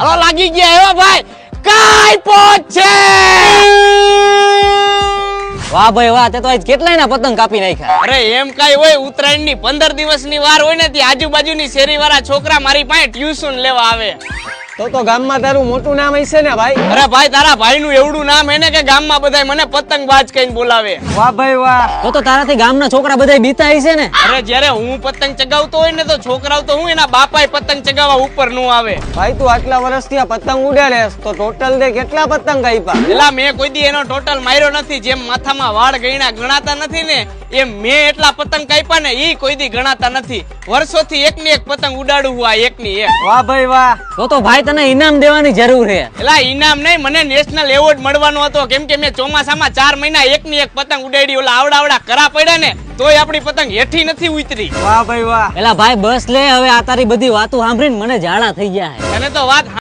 Hello લાગી ગયા એવા ભાઈ કાઈ પહોંચે વાહ ભાઈ વાહ, તે તો આજ કેટલાય ના પતંગ કાપી નાખ્યા. અરે એમ કાઈ હોય, ઉત્તરાયણ ની 15 દિવસની વાર હોય ને, ત્યાં આજુબાજુની શેરી વાળા છોકરા મારી પાસે ટ્યુશન લેવા આવે. તો ગામમાં તારું મોટું નામ હશે ને ભાઈ? અરે ભાઈ, તારા ભાઈ નું એવડું નામ હે ને કે ગામમાં બધાય મને પતંગબાજ કહીને બોલાવે. વાહ ભાઈ વાહ. તો તારાથી ગામના છોકરા બધા બીતા હશે ને? અરે જ્યારે હું પતંગ ચગાવતો હોય ને તો છોકરાઓ તો હું એના બાપાએ પતંગ ચગાવવા ઉપર નું આવે. ભાઈ તું આટલા વર્ષથી આ પતંગ ઉડાડેસ તો ટોટલ દે કેટલા પતંગ આપ્યા? એલા મેં કોઈ દી એનો ટોટલ માર્યો નથી. જેમ માથામાં વાળ ગણ્યા ગણાતા નથી ને, એમ મેં એટલા પતંગ કાપ્યા ને ઈ કોઈ દી ગણાતા નથી. વર્ષોથી એકની એક પતંગ ઉડાડું હું, આ એકની એક. વાહ ભાઈ વાહ. તો ભાઈ તને ઇનામ દેવાની જરૂર છે. એલા ઇનામ નહીં, મને નેશનલ એવોર્ડ મળવાનો હતો. કેમ કે મેં ચોમાસામાં 4 મહિના એકની એક પતંગ ઉડાડી. ઓલા આવડા કરા પડ્યા ને તોય આપણી પતંગ હેઠી નથી ઉતરી. વાહ ભાઈ વાહ. એલા ભાઈ બસ લે, હવે આ તારી બધી વાતો સાંભળીને મને ઝાડા થઈ ગયા છે. તને તો વાત